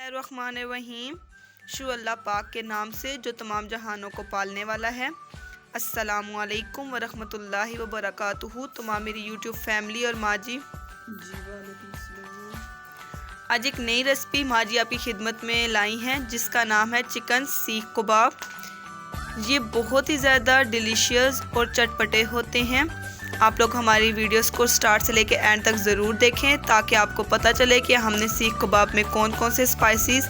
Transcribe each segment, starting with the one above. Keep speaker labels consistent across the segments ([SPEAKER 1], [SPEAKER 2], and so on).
[SPEAKER 1] बिस्मिल्लाहिर्रहमानिर्रहीम। शु अल्लाह पाक के नाम से जो तमाम जहानों को पालने वाला है। अस्सलामु अलैकुम वरहमतुल्लाहि वबरकातुहू। तमाम मेरी यूट्यूब फैमिली और माँ जी आज एक नई रेसिपी माँ जी आपकी खिदमत में लाई हैं जिसका नाम है चिकन सीख कबाब। ये बहुत ही ज़्यादा डिलीशियस और चटपटे होते हैं। आप लोग हमारी वीडियोस को स्टार्ट से लेकर एंड तक ज़रूर देखें ताकि आपको पता चले कि हमने सीख कबाब में कौन कौन से स्पाइसेस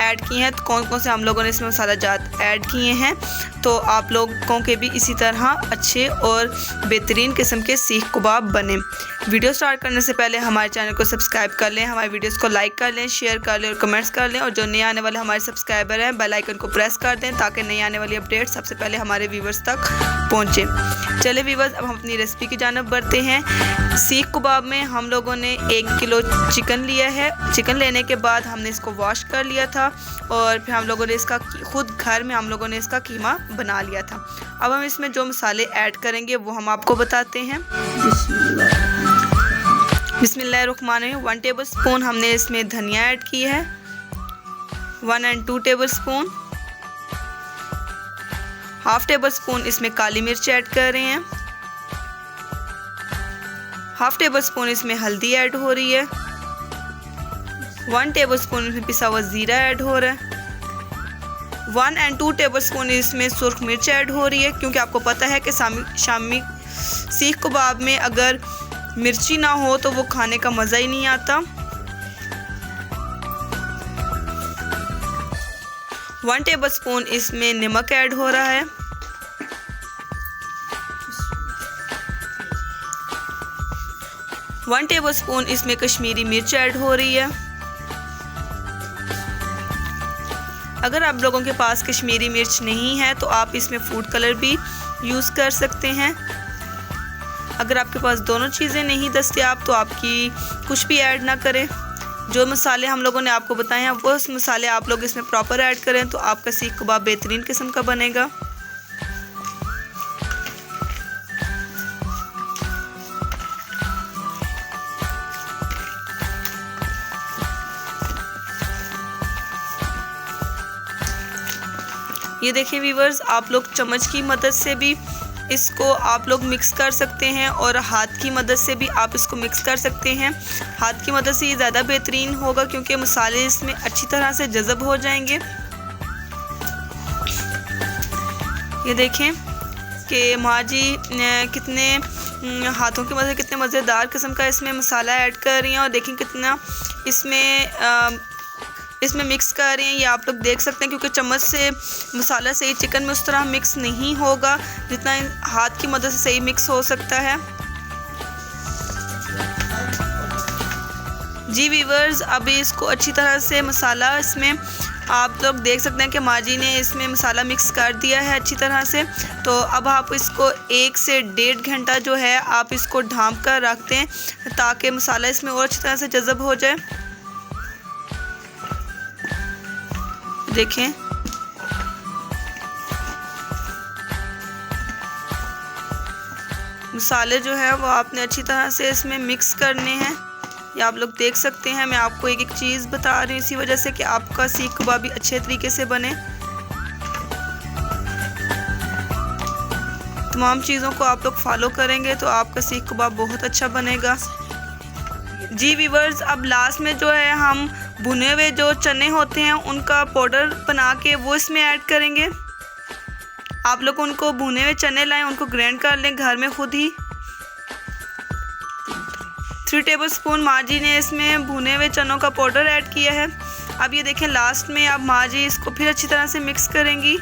[SPEAKER 1] ऐड किए हैं, तो कौन कौन से हम लोगों ने इसमें मसाला जात ऐड किए हैं। तो आप लोगों के भी इसी तरह अच्छे और बेहतरीन किस्म के सीख कबाब बने। वीडियो स्टार्ट करने से पहले हमारे चैनल को सब्सक्राइब कर लें, हमारी वीडियोस को लाइक कर लें, शेयर कर लें और कमेंट्स कर लें। और जो नए आने वाले हमारे सब्सक्राइबर हैं बेल आइकन को प्रेस कर दें ताकि नई आने वाली अपडेट सबसे पहले हमारे व्यूवर्स तक पहुँचे। चले व्यूवर्स, अब हम अपनी रेसिपी की जानब बढ़ते हैं। सीख कबाब में हम लोगों ने 1 किलो चिकन लिया है। चिकन लेने के बाद हमने इसको वॉश कर लिया था और फिर हम लोगों ने इसका खुद घर में हम लोगों ने इसका कीमा बना लिया था। अब हम इसमें जो मसाले ऐड करेंगे वो हम आपको बताते हैं। बिस्मिल्लाहिर्रहमानिर्रहीम। 1 टेबल स्पून हमने इसमें धनिया ऐड की है। 1 और 2 table spoon. Half table spoon इसमें काली मिर्च ऐड कर रहे हैं। हाफ टेबल स्पून इसमें हल्दी ऐड हो रही है। 1 टेबल स्पून इसमें पिसा हुआ ज़ीरा ऐड हो रहा है। 1 और 2 टेबल स्पून इसमें सुर्ख मिर्च ऐड हो रही है क्योंकि आपको पता है कि शामी सीख कबाब में अगर मिर्ची ना हो तो वो खाने का मज़ा ही नहीं आता। 1 टेबल स्पून इसमें नमक ऐड हो रहा है। 1 टेबल स्पून इसमें कश्मीरी मिर्च ऐड हो रही है। अगर आप लोगों के पास कश्मीरी मिर्च नहीं है तो आप इसमें फूड कलर भी यूज़ कर सकते हैं। अगर आपके पास दोनों चीज़ें नहीं दस्तियाब तो आपकी कुछ भी ऐड ना करें। जो मसाले हम लोगों ने आपको बताए हैं वो मसाले आप लोग इसमें प्रॉपर ऐड करें तो आपका सीख कबाब बेहतरीन किस्म का बनेगा। ये देखिए व्यूवर्स, आप लोग चम्मच की मदद से भी इसको आप लोग मिक्स कर सकते हैं और हाथ की मदद से भी आप इसको मिक्स कर सकते हैं। हाथ की मदद से ये ज़्यादा बेहतरीन होगा क्योंकि मसाले इसमें अच्छी तरह से जज़ब हो जाएंगे। ये देखें कि माँ जी कितने हाथों की मदद से कितने मज़ेदार किस्म का इसमें मसाला ऐड कर रही हैं और देखें कितना इसमें मिक्स कर रहे हैं। ये आप लोग देख सकते हैं क्योंकि चम्मच से मसाला सही चिकन में उस तरह मिक्स नहीं होगा जितना हाथ की मदद से सही मिक्स हो सकता है। जी व्यूवर्स, अभी इसको अच्छी तरह से मसाला इसमें आप लोग देख सकते हैं कि माँ जी ने इसमें मसाला मिक्स कर दिया है अच्छी तरह से। तो अब आप इसको 1 से 1.5 घंटा जो है आप इसको ढाँप कर रख दें ताकि मसाला इसमें और अच्छी तरह से जज़ब हो जाए। देखें मसाले जो है वो आपने अच्छी तरह से इसमें मिक्स करने हैं। ये आप लोग देख सकते हैं। मैं आपको एक एक चीज़ बता रही हूँ इसी वजह से कि आपका सीख कबाब भी अच्छे तरीके से बने। तमाम चीज़ों को आप लोग फॉलो करेंगे तो आपका सीख कबाब बहुत अच्छा बनेगा। जी व्यूवर्स, अब लास्ट में जो है हम भुने हुए जो चने होते हैं उनका पाउडर बना के वो इसमें ऐड करेंगे। आप लोग उनको भुने हुए चने लाएं, उनको ग्राइंड कर लें घर में खुद ही। 3 टेबल स्पून माँ जी ने इसमें भुने हुए चनों का पाउडर ऐड किया है। अब ये देखें लास्ट में अब माँ जी इसको फिर अच्छी तरह से मिक्स करेंगी।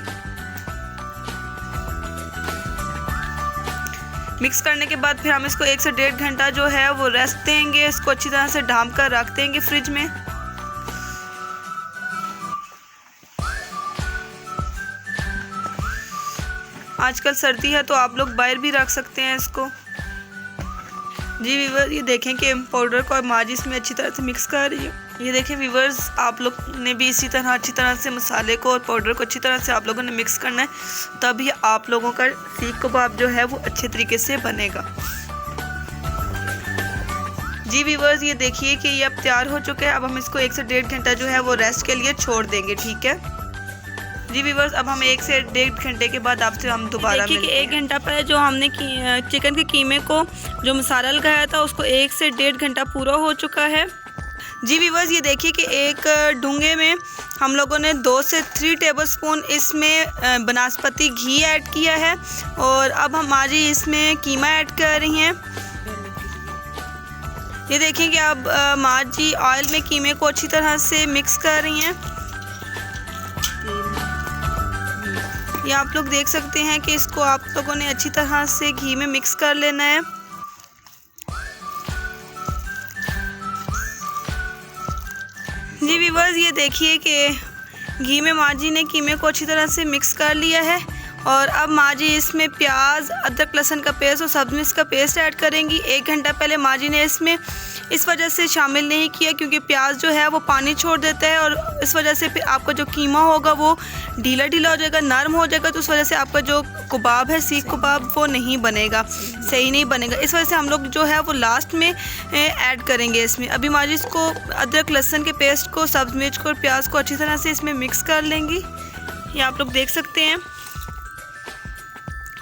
[SPEAKER 1] मिक्स करने के बाद फिर हम इसको 1 से 1.5 घंटा जो है वो रेस्ट देंगे। इसको अच्छी तरह से ढाँप कर रख देंगे फ्रिज में। आजकल सर्दी है तो आप लोग बाहर भी रख सकते हैं इसको। जी व्यूवर्स, ये देखें कि पाउडर को माँ जी इसमें अच्छी तरह से मिक्स कर रही है। ये देखें व्यूवर्स, आप लोग ने भी इसी तरह अच्छी तरह से मसाले को और पाउडर को अच्छी तरह से आप लोगों ने मिक्स करना है, तभी आप लोगों का सीख कबाब जो है वो अच्छे तरीके से बनेगा। जी व्यूअर्स, ये देखिए कि ये अब तैयार हो चुका है। अब हम इसको 1 से 1.5 घंटा जो है वो रेस्ट के लिए छोड़ देंगे, ठीक है। जी व्यूअर्स, अब हम 1 से 1.5 घंटे के बाद आपसे हम दोबारा देखिए कि 1 घंटा पहले जो हमने चिकन के कीमे को जो मसाला लगाया था उसको 1 से 1.5 घंटा पूरा हो चुका है। जी व्यूअर्स, ये देखिए कि एक डूंगे में हम लोगों ने 2 से 3 टेबलस्पून इसमें बनास्पति घी ऐड किया है और अब हम आज ही इसमें कीमा ऐड कर रही हैं। ये देखिए कि अब माँ जी ऑयल में कीमे को अच्छी तरह से मिक्स कर रही हैं। ये आप लोग देख सकते हैं कि इसको आप लोगों ने अच्छी तरह से घी में मिक्स कर लेना है। जी व्यूअर्स, ये देखिए कि घी में माँ जी ने कीमे को अच्छी तरह से मिक्स कर लिया है और अब माँ जी इसमें प्याज, अदरक, लहसुन का पेस्ट और सब्ज़ मिर्च का पेस्ट ऐड करेंगी। 1 घंटा पहले माँ जी ने इसमें इस वजह से शामिल नहीं किया क्योंकि प्याज जो है वो पानी छोड़ देता है और इस वजह से फिर आपका जो कीमा होगा वो ढीला ढीला हो जाएगा, नरम हो जाएगा, तो उस वजह से आपका जो कबाब है, सीख कबाब, वो नहीं बनेगा, सही नहीं बनेगा। इस वजह से हम लोग जो है वो लास्ट में ऐड करेंगे इसमें। अभी माँ जी इसको अदरक लहसुन के पेस्ट को, सब्ज़ मिर्च को और प्याज को अच्छी तरह से इसमें मिक्स कर लेंगी। ये आप लोग देख सकते हैं।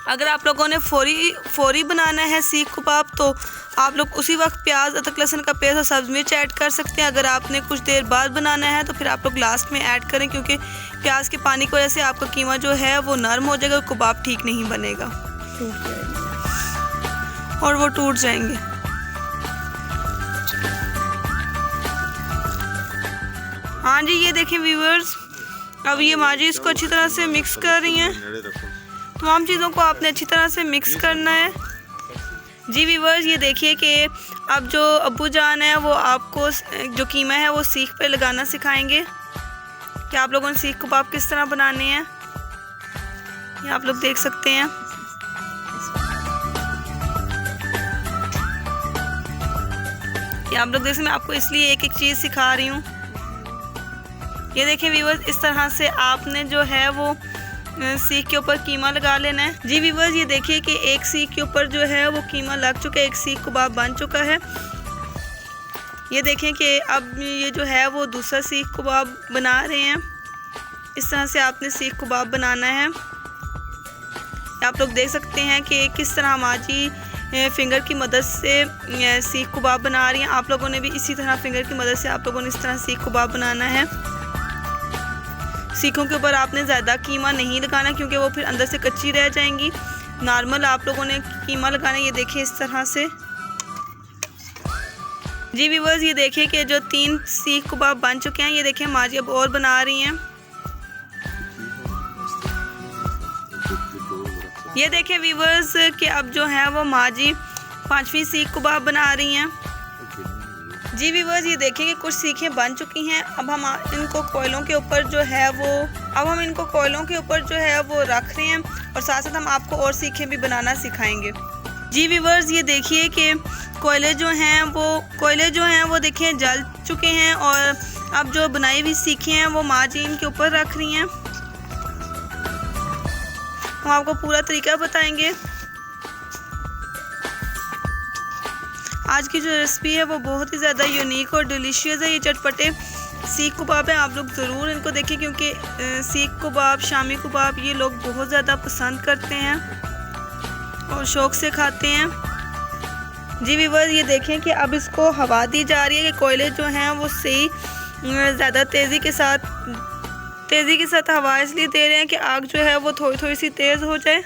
[SPEAKER 1] अगर आप लोगों ने फौरी बनाना है सीख कबाब तो आप लोग उसी वक्त प्याज, अदरक, लहसुन का पेस्ट और सब्ज़ मिर्च ऐड कर सकते हैं। अगर आपने कुछ देर बाद बनाना है तो फिर आप लोग लास्ट में ऐड करें क्योंकि प्याज के पानी की वजह से आपका कीमा जो है वो नरम हो जाएगा और कबाब ठीक नहीं बनेगा और वो टूट जाएंगे। हाँ जी, ये देखें व्यूअर्स, अब ये माँ जी इसको अच्छी तरह से मिक्स कर रही हैं। तमाम चीज़ों को आपने अच्छी तरह से मिक्स करना है। जी व्यूअर्स, ये देखिए कि अब जो अब्बू जान है वो आपको जो कीमा है वो सीख पे लगाना सिखाएंगे कि आप लोगों ने सीख कबाब किस तरह बनाने हैं। ये आप लोग देख सकते हैं। ये आप लोग देख सकते हैं, मैं आपको इसलिए एक एक चीज़ सिखा रही हूँ। ये देखें व्यूअर्स, इस तरह से आपने जो है वो सीख के ऊपर कीमा लगा लेना है। जी व्यूअर्स, ये देखिए कि एक सीख के ऊपर जो है वो कीमा लग चुका है, एक सीख कबाब बन चुका है। ये देखें कि अब ये जो है वो दूसरा सीख कबाब बना रहे हैं। इस तरह से आपने सीख कबाब बनाना है। आप लोग देख सकते हैं कि किस तरह माँ जी फिंगर की मदद से सीख कबाब बना रही हैं। आप लोगों ने भी इसी तरह फिंगर की मदद से आप लोगों ने इस तरह सीख कबाब बनाना है। सीखों के ऊपर आपने ज़्यादा कीमा नहीं लगाना क्योंकि वो फिर अंदर से कच्ची रह जाएंगी। नॉर्मल आप लोगों ने कीमा लगाना है। ये देखिए इस तरह से। जी व्यूअर्स, ये देखिए कि जो 3 सीख कबाब बन चुके हैं। ये देखिए माँ जी अब और बना रही हैं। ये देखिए व्यूअर्स कि अब जो है वो माँ जी 5वीं सीख कबाब बना रही हैं। जी व्यूअर्स, ये देखें कि कुछ सीखें बन चुकी हैं। अब हम इनको कोयलों के ऊपर जो है वो रख रहे हैं और साथ साथ हम आपको और सीखें भी बनाना सिखाएंगे। जी व्यूअर्स, ये देखिए कि कोयले जो हैं वो देखें जल चुके हैं और अब जो बनाई हुई सीखें हैं वो माँ जी इनके ऊपर रख रही हैं। हम आपको पूरा तरीका बताएंगे। आज की जो रेसिपी है वो बहुत ही ज़्यादा यूनिक और डिलीशियस है। ये चटपटे सीख कबाब है, आप लोग ज़रूर इनको देखें क्योंकि सीख कबाब, शामी कबाब ये लोग बहुत ज़्यादा पसंद करते हैं और शौक़ से खाते हैं। जी व्यूअर्स, ये देखें कि अब इसको हवा दी जा रही है कि कोयले जो हैं वो सही ज़्यादा तेज़ी के साथ हवा इसलिए दे रहे हैं कि आग जो है वो थोड़ी थोड़ी सी तेज़ हो जाए।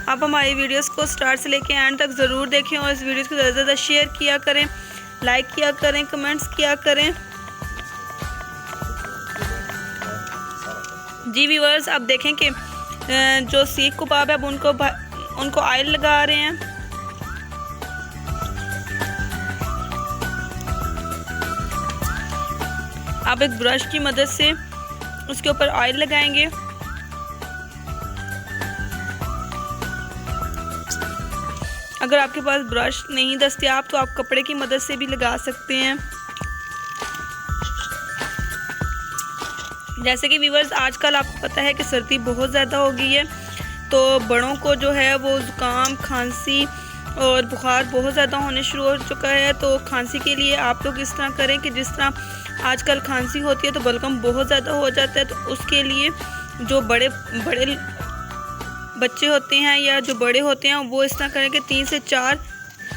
[SPEAKER 1] आप हमारी वीडियोस को स्टार्ट से लेके एंड तक ज़रूर देखें और इस वीडियोस को ज़्यादा से ज़्यादा शेयर किया करें, लाइक किया करें, कमेंट्स किया करें। जी व्यूअर्स, अब देखें कि जो सीख कबाब है अब उनको ऑयल लगा रहे हैं। आप एक ब्रश की मदद से उसके ऊपर ऑयल लगाएंगे। अगर आपके पास ब्रश नहीं दस्तयाब तो आप कपड़े की मदद से भी लगा सकते हैं। जैसे कि व्यूअर्स, आजकल आपको पता है कि सर्दी बहुत ज़्यादा हो गई है, तो बड़ों को जो है वो ज़ुकाम, खांसी और बुखार बहुत ज़्यादा होने शुरू हो चुका है। तो खांसी के लिए आप लोग इस तरह करें कि जिस तरह आजकल खांसी होती है तो बलगम बहुत ज़्यादा हो जाता है, तो उसके लिए जो बड़े बच्चे होते हैं या जो बड़े होते हैं वो इस तरह करें कि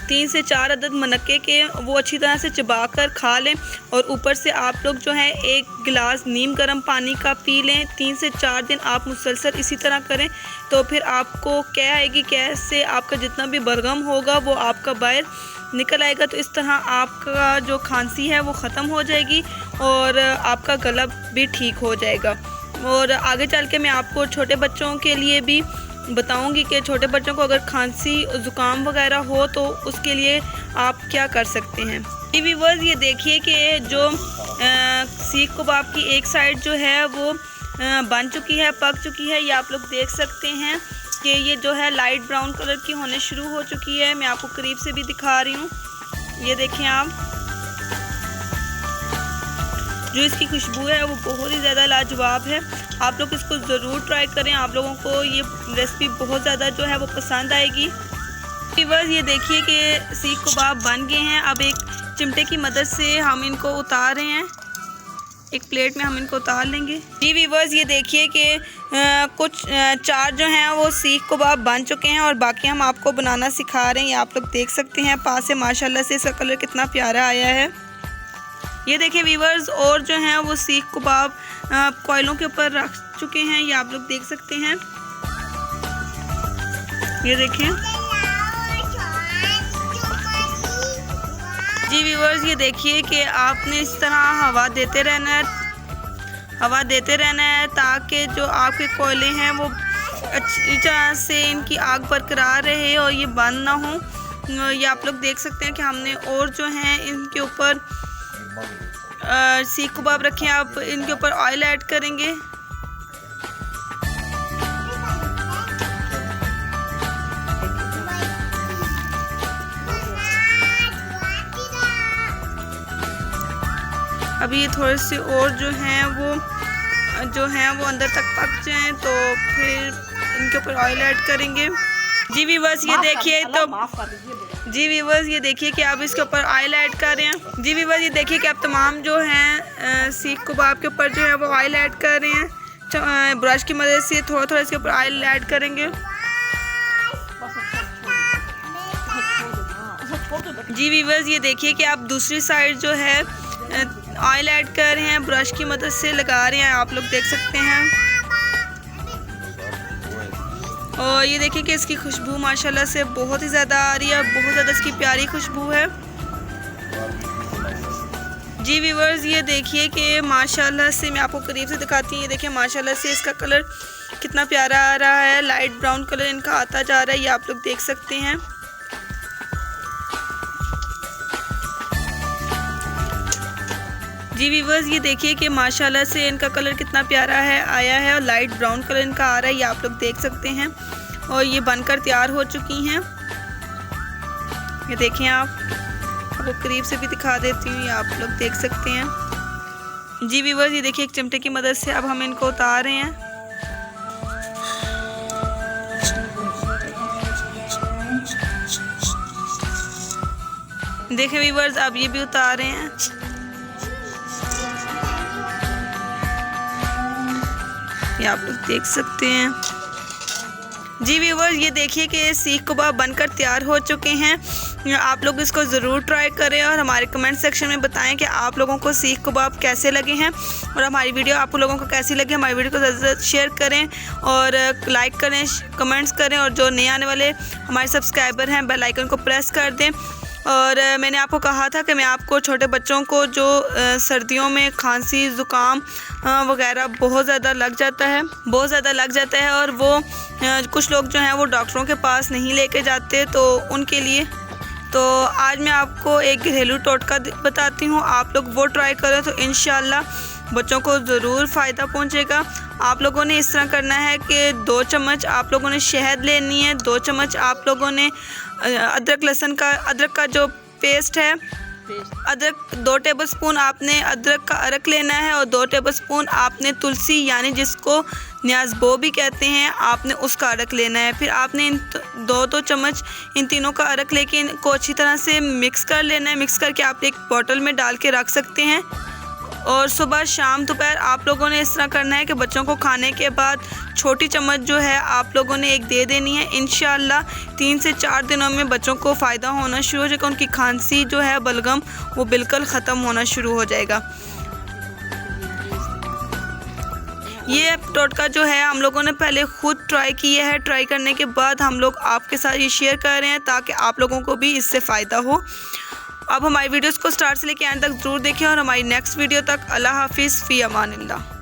[SPEAKER 1] 3 से 4 अदद मनक्के के वो अच्छी तरह से चबा कर खा लें और ऊपर से आप लोग जो है 1 गिलास नीम गर्म पानी का पी लें। 3 से 4 दिन आप मुसलसल इसी तरह करें तो फिर आपको क्या आएगी, कैसे आपका जितना भी बलगम होगा वो आपका बाहर निकल आएगा। तो इस तरह आपका जो खांसी है वो ख़त्म हो जाएगी और आपका गला भी ठीक हो जाएगा। और आगे चल के मैं आपको छोटे बच्चों के लिए भी बताऊंगी कि छोटे बच्चों को अगर खांसी ज़ुकाम वगैरह हो तो उसके लिए आप क्या कर सकते हैं। व्यूअर्स, ये देखिए कि जो सीख कबाब की एक साइड जो है वो बन चुकी है, पक चुकी है। ये आप लोग देख सकते हैं कि ये जो है लाइट ब्राउन कलर की होने शुरू हो चुकी है। मैं आपको करीब से भी दिखा रही हूँ, ये देखें आप। जो इसकी खुशबू है वो बहुत ही ज़्यादा लाजवाब है। आप लोग इसको ज़रूर ट्राई करें, आप लोगों को ये रेसिपी बहुत ज़्यादा जो है वो पसंद आएगी। व्यूअर्स, ये देखिए कि सीख कबाब बन गए हैं। अब एक चिमटे की मदद से हम इनको उतार रहे हैं, एक प्लेट में हम इनको उतार लेंगे। जी व्यूअर्स, ये देखिए कि कुछ 4 जो हैं वो सीख कबाब बन चुके हैं और बाकी हम आपको बनाना सिखा रहे हैं। ये आप लोग देख सकते हैं पास से माशाल्लाह से इसका कलर कितना प्यारा आया है। ये देखिए व्यूअर्स, और जो हैं वो सीख कबाब कोयलों के ऊपर रख चुके हैं, ये आप लोग देख सकते हैं। ये देखें जी व्यूअर्स, ये देखिए कि आपने इस तरह हवा देते रहना है ताकि जो आपके कोयले हैं वो अच्छी तरह से इनकी आग बरकरार रहे और ये बंद ना हो। ये आप लोग देख सकते हैं कि हमने और जो हैं इनके ऊपर सीख कबाब रखे हैं। आप इनके ऊपर ऑयल ऐड करेंगे। अभी ये थोड़े से और जो हैं वो अंदर तक पक जाएं तो फिर इनके ऊपर ऑयल ऐड करेंगे। जी व्यूअर्स, ये देखिए ये देखिए कि आप इसके ऊपर ऑयल ऐड कर रहे हैं। जी व्यूअर्स, ये देखिए कि आप तमाम जो हैं सीख कबाब के ऊपर जो है वो ऑयल ऐड कर रहे हैं। ब्रश की मदद से थोड़ा थोड़ा इसके ऊपर ऑयल ऐड करेंगे। जी व्यूअर्स, ये देखिए कि आप दूसरी साइड जो है ऑयल ऐड कर रहे हैं, ब्रश की मदद से लगा रहे हैं, आप लोग देख सकते हैं। और ये देखिए कि इसकी खुशबू माशाल्लाह से बहुत ही ज़्यादा आ रही है, बहुत ज़्यादा इसकी प्यारी खुशबू है। जी व्यूअर्स, ये देखिए कि माशाल्लाह से मैं आपको करीब से दिखाती हूँ। ये देखिए माशाल्लाह से इसका कलर कितना प्यारा आ रहा है, लाइट ब्राउन कलर इनका आता जा रहा है, ये आप लोग देख सकते हैं। जी व्यूअर्स, ये देखिए कि माशाल्लाह से इनका कलर कितना प्यारा है आया है और लाइट ब्राउन कलर इनका आ रहा है, ये आप लोग देख सकते हैं। और ये बनकर तैयार हो चुकी हैं। ये देखें, आपको करीब से भी दिखा देती हूँ, ये आप लोग देख सकते हैं। जी व्यूअर्स, ये देखिए एक चिमटे की मदद से अब हम इनको उतार रहे हैं। देखें व्यूअर्स, अब ये भी उतार रहे हैं। ये आप लोग देख सकते हैं। जी व्यूअर्स, ये देखिए कि सीख कबाब बनकर तैयार हो चुके हैं। आप लोग इसको ज़रूर ट्राई करें और हमारे कमेंट सेक्शन में बताएं कि आप लोगों को सीख कबाब कैसे लगे हैं और हमारी वीडियो आप लोगों को कैसी लगी। हमारी वीडियो को ज़रूर शेयर करें और लाइक करें, कमेंट्स करें और जो नए आने वाले हमारे सब्सक्राइबर हैं बेल आइकन को प्रेस कर दें। और मैंने आपको कहा था कि मैं आपको छोटे बच्चों को जो सर्दियों में खांसी ज़ुकाम वगैरह बहुत ज़्यादा लग जाता है और वो कुछ लोग जो हैं वो डॉक्टरों के पास नहीं लेके जाते, तो उनके लिए तो आज मैं आपको एक घरेलू टोटका बताती हूँ। आप लोग वो ट्राई करें तो इंशाल्लाह बच्चों को ज़रूर फ़ायदा पहुँचेगा। आप लोगों ने इस तरह करना है कि 2 चम्मच आप लोगों ने शहद लेनी है, 2 चम्मच आप लोगों ने अदरक का जो पेस्ट है, अदरक 2 टेबलस्पून आपने अदरक का अरक लेना है और 2 टेबलस्पून आपने तुलसी यानी जिसको न्याज़बो भी कहते हैं, आपने उसका अरक लेना है। फिर आपने इन 2 चम्मच इन तीनों का अरक लेके इनको अच्छी तरह से मिक्स कर लेना है। मिक्स करके आप एक बोतल में डाल के रख सकते हैं और सुबह शाम दोपहर आप लोगों ने इस तरह करना है कि बच्चों को खाने के बाद छोटी चम्मच जो है आप लोगों ने एक दे देनी है। इंशाअल्लाह 3 से 4 दिनों में बच्चों को फ़ायदा होना शुरू हो जाएगा। उनकी खांसी जो है बलगम वो बिल्कुल ख़त्म होना शुरू हो जाएगा। ये टोटका जो है हम लोगों ने पहले ख़ुद ट्राई किया है। ट्राई करने के बाद हम लोग आपके साथ ये शेयर कर रहे हैं ताकि आप लोगों को भी इससे फ़ायदा हो। अब हमारी वीडियोस को स्टार्ट से लेकर एंड तक ज़रूर देखें और हमारी नेक्स्ट वीडियो तक अल्लाह हाफिज़ फ़ी अमानिल्लाह।